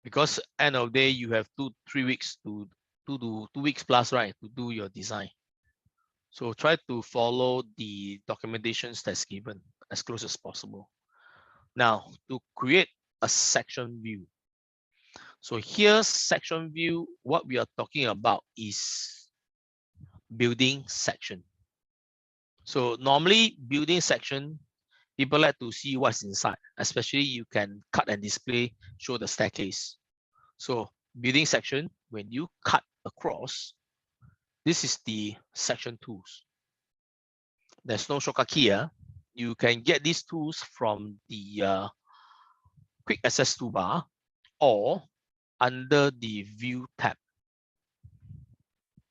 because end of day you have 3 weeks to 2 weeks plus, right, to do your design. So try to follow the documentations that's given as close as possible. Now, to create a section view. So here's section view. What we are talking about is building section. So normally building section, people like to see what's inside, especially you can cut and display, show the staircase. So building section, when you cut across, this is the section tools. There's no shortcut key here. You can get these tools from the quick access toolbar or under the view tab.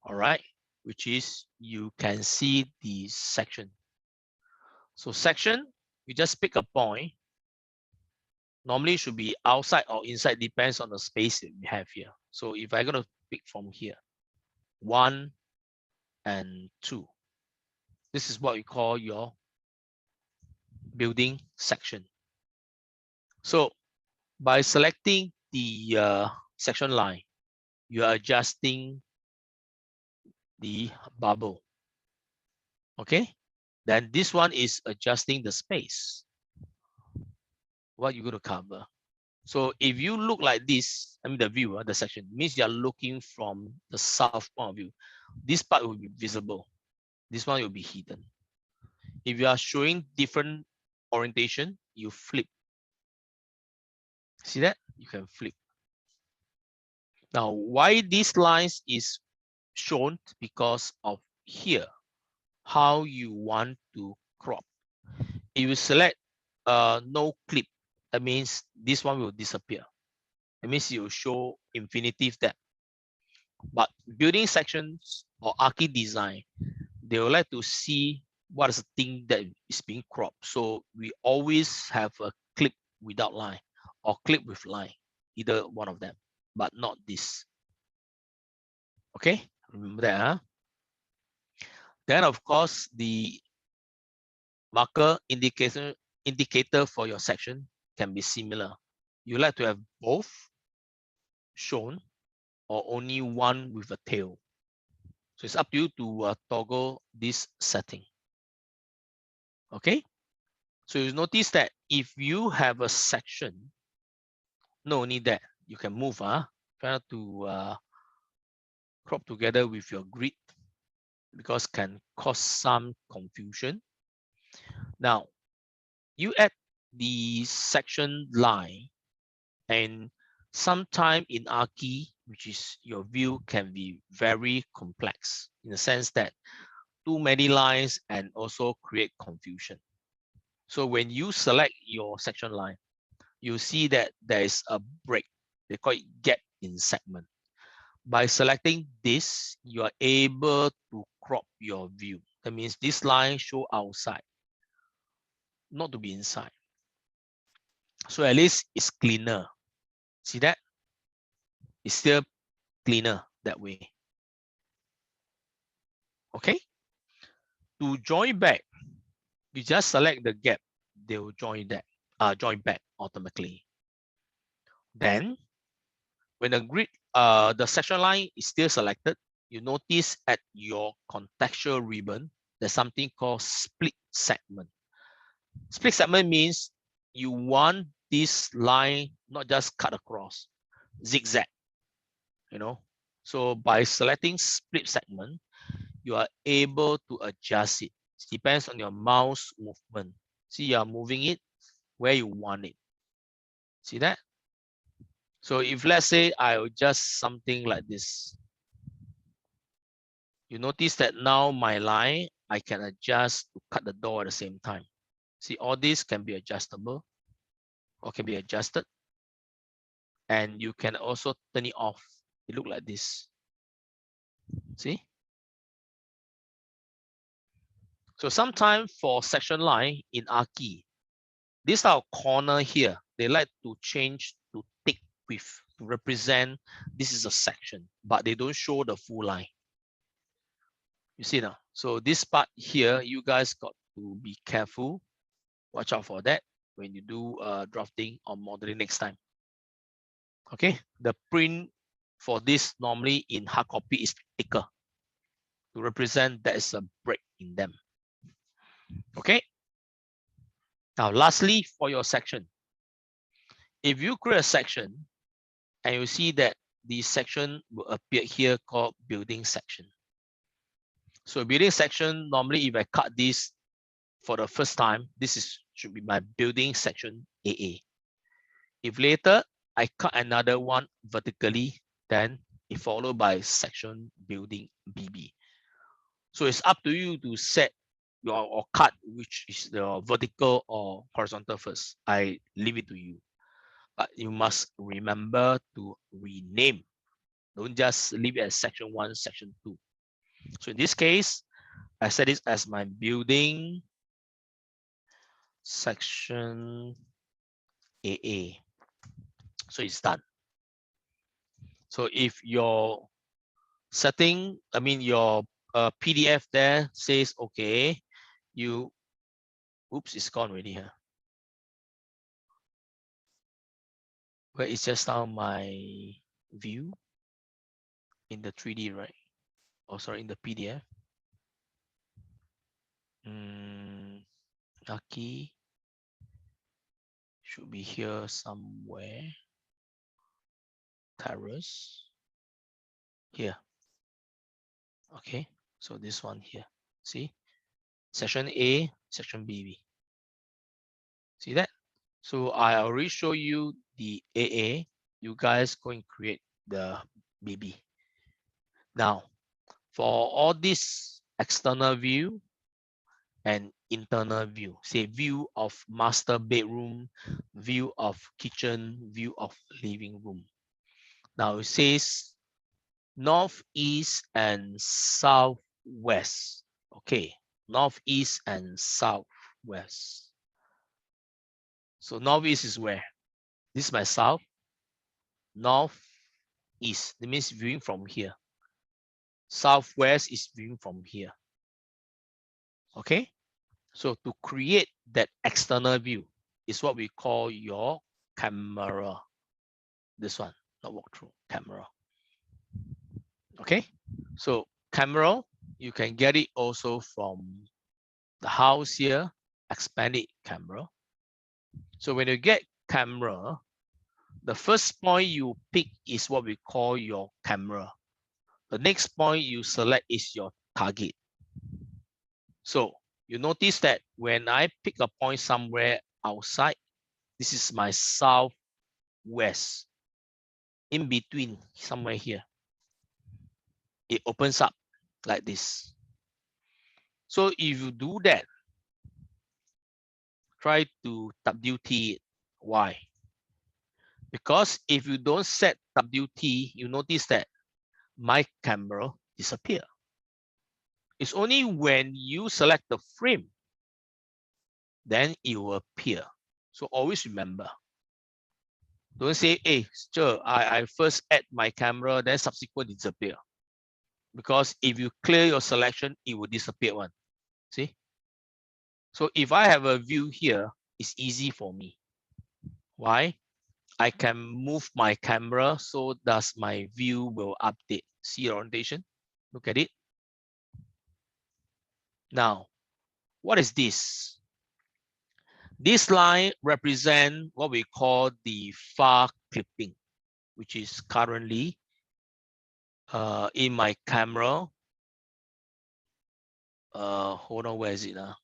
All right, which is you can see the section. So section, you just pick a point. Normally it should be outside or inside, depends on the space that we have here. So if I'm going to pick from here, 1 and 2, this is what we call your building section. So by selecting the section line, you are adjusting the bubble. Okay, then this one is adjusting the space, what you're going to cover. So if you look like this, I mean the view, the section, means you're looking from the south point of view. This part will be visible. This one will be hidden. If you are showing different orientation, you flip. See that? You can flip. Now, why these lines is shown? Because of here, how you want to crop. If you select no clip, that means this one will disappear. That means you show infinitive depth. But building sections or archi design, they would like to see what is the thing that is being cropped. So we always have a clip without line or clip with line, either one of them, but not this. Okay, remember that. Huh? Then of course the marker indicator for your section can be similar. You like to have both shown or only one with a tail. So it's up to you to toggle this setting. Okay, so you notice that if you have a section, no need that you can move. Try not to crop together with your grid because can cause some confusion. Now you add the section line, and sometime in Archi, which is your view, can be very complex in the sense that too many lines and also create confusion. So when you select your section line, you see that there is a break. They call it gap in segment. By selecting this, you are able to crop your view. That means this line show outside, not to be inside. So at least it's cleaner. See that? It's still cleaner that way. Okay. To join back, you just select the gap. They will join that. Join back automatically. Then, when the grid, the section line is still selected, you notice at your contextual ribbon, there's something called split segment. Split segment means you want this line not just cut across, zigzag, you know. So by selecting split segment, you are able to adjust it. It depends on your mouse movement. See, you are moving it where you want it. See that? So if let's say I adjust something like this, you notice that now my line, I can adjust to cut the door at the same time. See, all this can be adjustable or can be adjusted. And you can also turn it off. It look like this. See? So sometimes for section line in Archi, this our corner here, they like to change to thick width to represent this is a section, but they don't show the full line. You see now? So this part here, you guys got to be careful. Watch out for that when you do drafting or modeling next time. Okay, the print for this normally in hard copy is thicker to represent there is a break in them. Okay. Now, lastly, for your section, if you create a section and you see that the section will appear here called building section. So building section, normally if I cut this for the first time, should be my building section AA. If later I cut another one vertically, then it followed by section building BB. So it's up to you to set your or cut which is the vertical or horizontal first. I leave it to you. But you must remember to rename. Don't just leave it as section 1, section 2. So in this case, I set this as my building section AA. So it's done. So if your setting, your PDF there says, okay, oops, it's gone already here. Where is just now my view in the 3D, right? Oh, sorry, in the PDF. Lucky should be here somewhere. Terrace here. Okay, so this one here. See, section A, section BB. See that? So I already show you the AA. You guys go and create the BB. Now, for all this external view and internal view, say view of master bedroom, view of kitchen, view of living room. Now it says northeast and southwest. Okay, northeast and southwest. So northeast is where? This is my south. Northeast, that means viewing from here. Southwest is viewing from here. Okay, so to create that external view is what we call your camera. This one, not walkthrough, camera. Okay, so camera, you can get it also from the house here, expanded camera. So when you get camera, the first point you pick is what we call your camera. The next point you select is your target. So you notice that when I pick a point somewhere outside, this is my southwest. In between, somewhere here, it opens up like this. So if you do that, try to WT it. Why? Because if you don't set WT, you notice that my camera disappear. It's only when you select the frame, then it will appear. So always remember. Don't say, hey, sure, I first add my camera, then subsequent disappear. Because if you clear your selection, it will disappear one. See? So if I have a view here, it's easy for me. Why? I can move my camera so that my view will update. See orientation? Look at it. Now, what is this? This line represents what we call the far clipping, which is currently in my camera. Hold on, where is it now?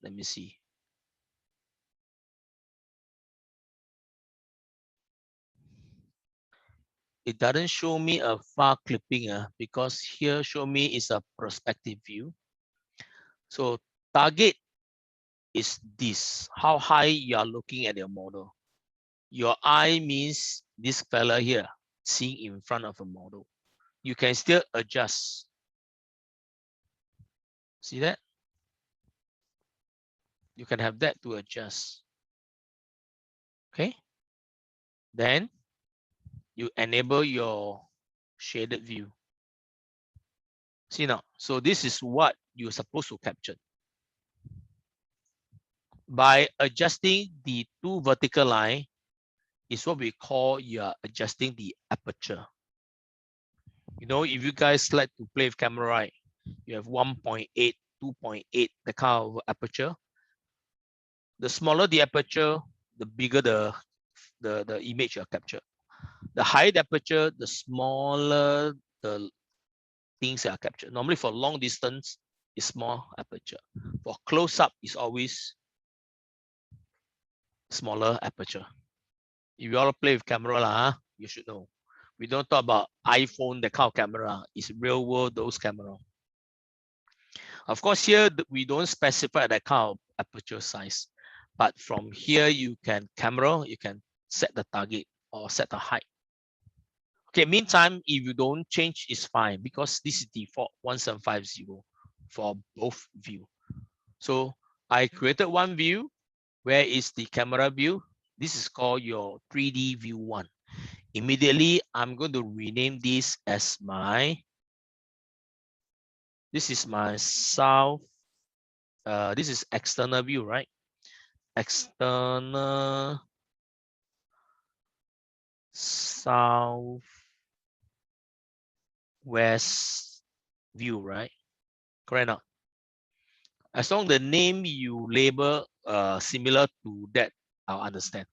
Let me see. It doesn't show me a far clipping because here show me is a perspective view. So target is this, how high you are looking at your model. Your eye means this fella here, seeing in front of a model. You can still adjust. See that? You can have that to adjust. Okay. Then you enable your shaded view. See now, so this is what you're supposed to capture. By adjusting the two vertical line, is what we call you are adjusting the aperture. You know, if you guys like to play with camera, right? You have 1.8, 2.8, the kind of aperture. The smaller the aperture, the bigger the image you capture. The higher the aperture, the smaller the things are captured. Normally for long distance, it's small aperture. For close up, it's always smaller aperture. If you all play with camera, you should know. We don't talk about iPhone, the kind of camera. It's real world, those camera. Of course, here we don't specify that kind of aperture size. But from here, you can set the target or set the height. Okay, meantime, if you don't change, it's fine because this is default 1750 for both view. So I created one view. Where is the camera view? This is called your 3D view 1. Immediately, I'm going to rename this as this is my south. This is external view, right? External south west view, right? Correct now. As long as the name you label similar to that, I'll understand.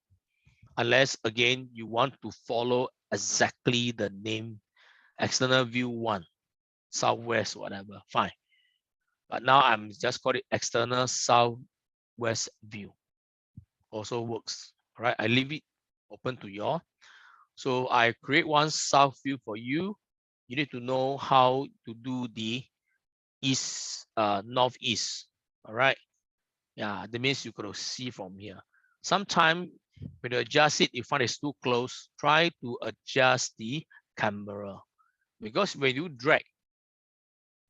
Unless again you want to follow exactly the name external view 1, southwest, whatever, fine. But now I'm just call it external southwest view. Also works, right? I leave it open to you all. So I create one south view for you. You need to know how to do the east, northeast. All right. Yeah, that means you could see from here. Sometimes when you adjust it, you find it's too close. Try to adjust the camera because when you drag,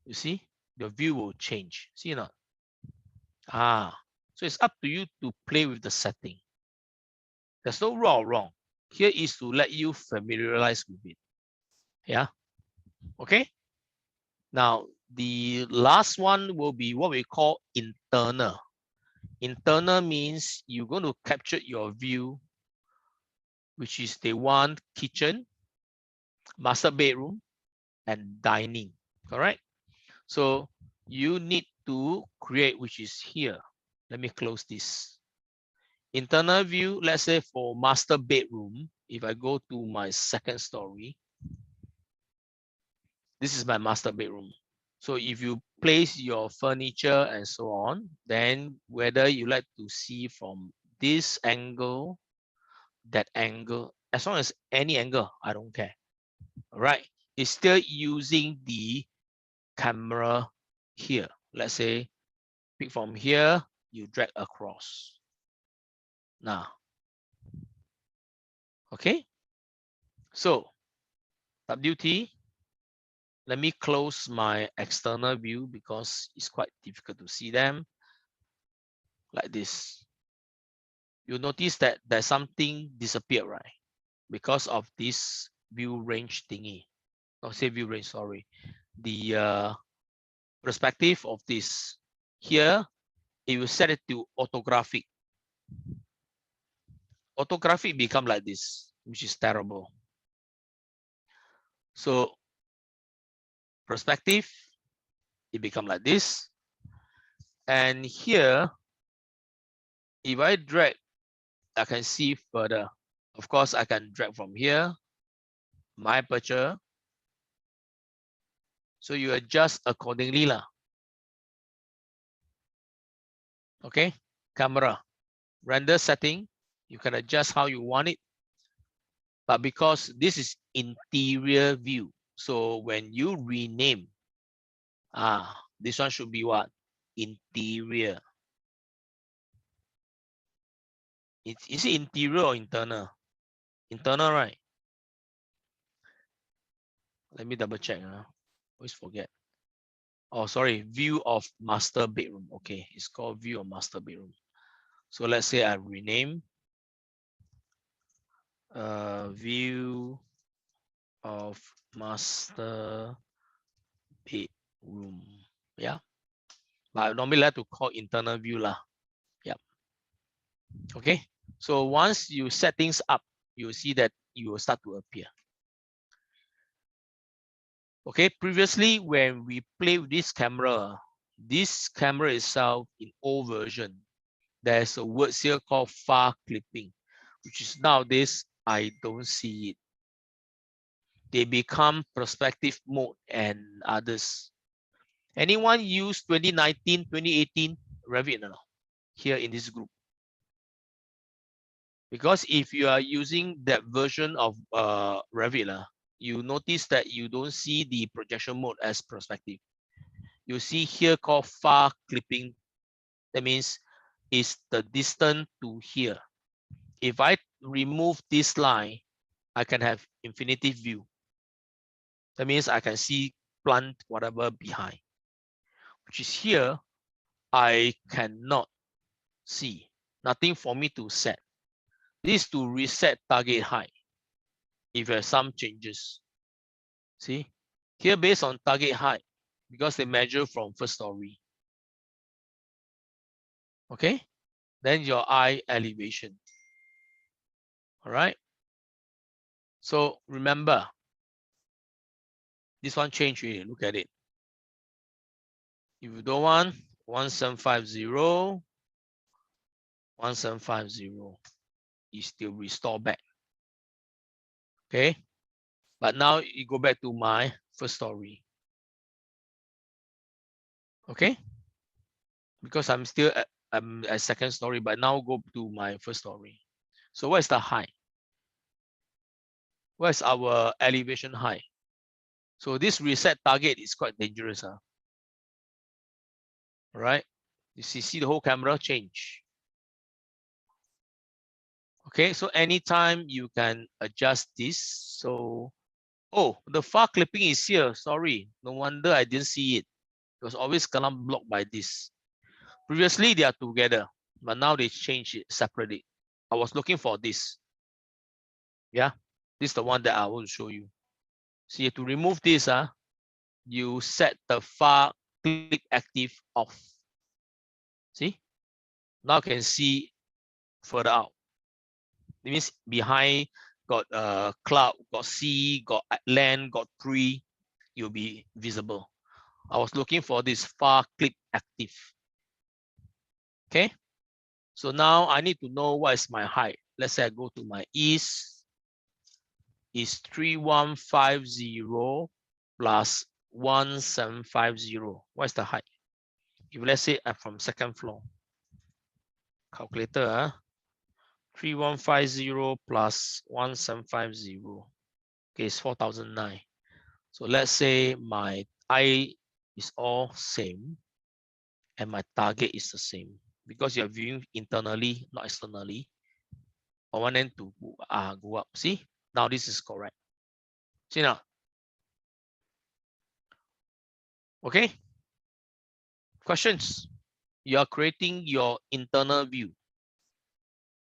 you see the view will change. See or not? So it's up to you to play with the setting. There's no right or wrong. Here is to let you familiarize with it. Yeah. Okay. Now the last one will be what we call internal. Internal means you're going to capture your view, which is the one kitchen, master bedroom, and dining. Correct. So you need to create, which is here. Let me close this. Internal view, let's say for master bedroom, if I go to my second story, this is my master bedroom. So if you place your furniture and so on, then whether you like to see from this angle, that angle, as long as any angle, I don't care. All right. It's still using the camera here. Let's say pick from here, you drag across. Now, okay. So WT, let me close my external view because it's quite difficult to see them like this. You'll notice that there's something disappeared, right? Because of this view range thingy. Not say view range, sorry. The perspective of this. Here, it will set it to orthographic. Orthographic become like this, which is terrible. So perspective, it become like this. And here, if I drag, I can see further. Of course, I can drag from here, my aperture. So you adjust accordingly lah. Okay, camera, render setting, you can adjust how you want it. But because this is interior view, so when you rename, this one should be what? Interior. Is it interior or internal? Internal, right? Let me double check. Always forget. Oh, sorry, view of master bedroom. Okay, it's called view of master bedroom. So let's say I rename view of master bedroom. Yeah, but I normally like to call internal view lah. Yeah. Okay. So once you set things up, you will see that you will start to appear. Okay, previously when we play with this camera itself in old version, there's a word here called far clipping, which is nowadays I don't see it. They become perspective mode and others. Anyone use 2019, 2018 Revit or not? Here in this group? Because if you are using that version of Revit, you notice that you don't see the projection mode as perspective. You see here called far clipping. That means it's the distance to here. If I remove this line, I can have infinity view. That means I can see plant whatever behind, which is here, I cannot see. Nothing for me to set. This is to reset target height if you have some changes. See, here based on target height, because they measure from first story. Okay, then your eye elevation. All right. So remember, this one change really. Look at it. If you don't want 1750, 1750, you still restore back. Okay, but now you go back to my first story. Okay, because I'm still at second story, but now go to my first story. So what is the height? What is our elevation height? So this reset target is quite dangerous. All right, you see the whole camera change. Okay, so anytime you can adjust this. So, oh, the far clipping is here. Sorry, no wonder I didn't see it. It was always gonna blocked by this. Previously they are together, but now they change it separately. I was looking for this. Yeah, this is the one that I want to show you. See, to remove this, you set the far clip active off. See, now I can see further out. It means behind got cloud, got sea, got land, got tree, you'll be visible. I was looking for this far clip active. Okay, so now I need to know what is my height. Let's say I go to my east is 3150 plus 1750. What's the height? If let's say I'm from second floor, calculator, 3150 plus 1750. Okay, it's 4009. So let's say my eye is all same and my target is the same because you're viewing internally, not externally. I want them to go up. See, now this is correct. See now. Okay. Questions? You are creating your internal view.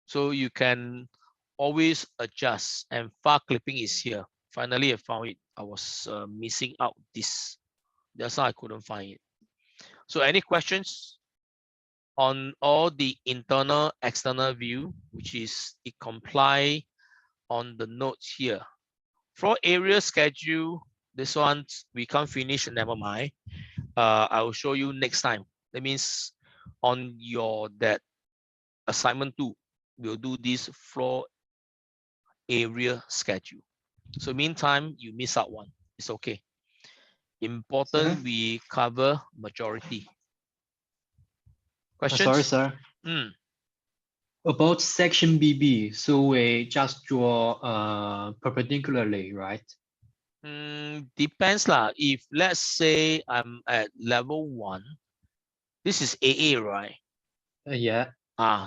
So you can always adjust, and far clipping is here. Finally, I found it. I was missing out this. That's why I couldn't find it. So any questions on all the internal, external view, which is it comply on the notes here. For area schedule, this one we can't finish, never mind. I will show you next time. That means on your that assignment 2, we'll do this floor area schedule. So meantime, you miss out one. It's okay. Important, we cover majority. Questions? Sorry, sir. About section BB, so we just draw perpendicularly, right? Depends lah. If let's say I'm at level 1, this is AA, right? Yeah.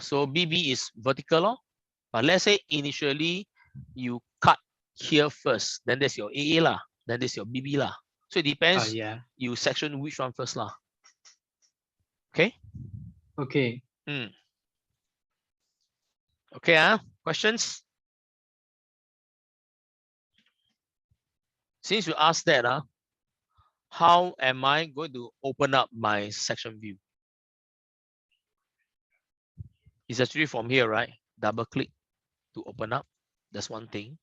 So BB is vertical, but let's say initially you cut here first, then there's your AA lah, then there's your BB lah. So it depends. Yeah. You section which one first lah. Okay. Okay. Okay. Questions? Since you asked that, how am I going to open up my section view? It's actually from here, right? Double click to open up. That's one thing.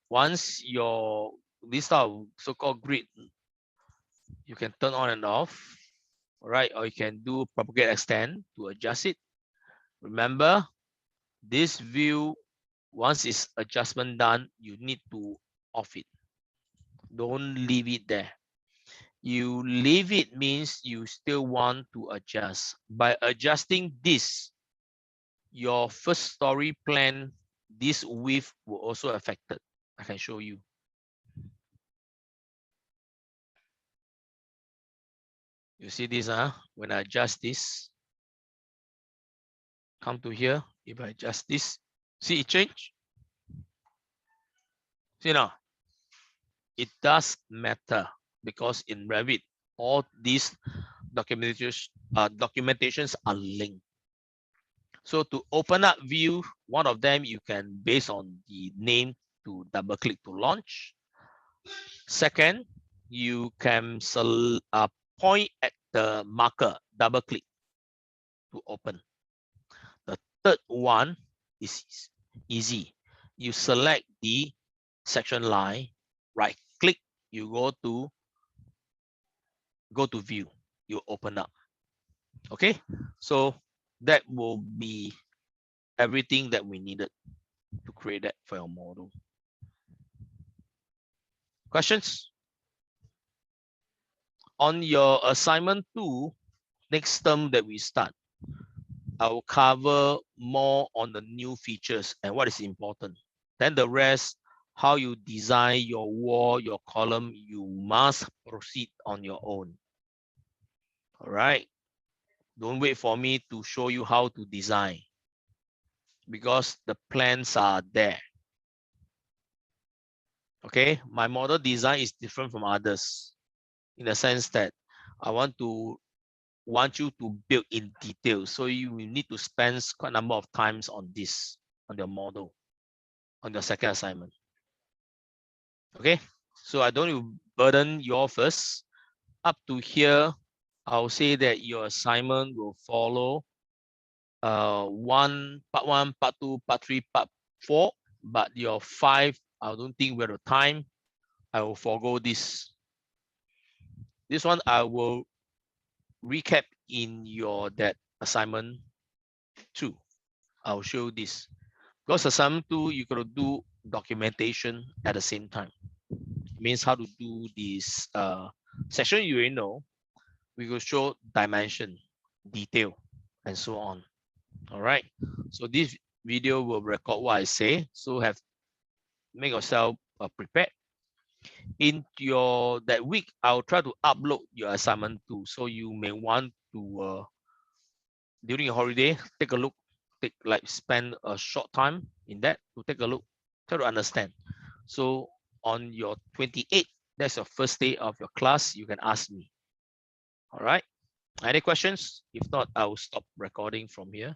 Once your this type of so-called grid, you can turn on and off. All right, or you can do propagate extend to adjust it. Remember, this view, once it's adjustment done, you need to off it. Don't leave it there. You leave it means you still want to adjust. By adjusting this, your first story plan, this width will also affected. I can show you. You see this, when I adjust this, come to here, if I adjust this, see it change? See now, it does matter because in Revit, all these documentations are linked. So to open up view, one of them you can base on the name to double click to launch. Second, you can point at the marker, double click to open. The third one is easy. You select the section line, right click, you go to view, you open up. Okay, so that will be everything that we needed to create that for your model. Questions? On your assignment 2, next term that we start, I will cover more on the new features and what is important. Then the rest, how you design your wall, your column, you must proceed on your own. All right. Don't wait for me to show you how to design because the plans are there. Okay, my model design is different from others in the sense that I want you to build in detail. So you will need to spend quite a number of times on this, on your model, on your second assignment. Okay, so I don't burden you all first. Up to here, I'll say that your assignment will follow part 1, part 2, part 3, part 4, but your 5, I don't think we have the time. I will forego this. This one I will recap in your that assignment 2. I'll show this. Because assignment 2, you gotta do documentation at the same time. It means how to do this section you already know. We will show dimension, detail, and so on. All right. So this video will record what I say. So make yourself prepared. In your that week, I'll try to upload your assignment too. So you may want to during your holiday, take a look, spend a short time in that to take a look, try to understand. So on your 28th, that's your first day of your class, you can ask me. All right. Any questions? If not, I will stop recording from here.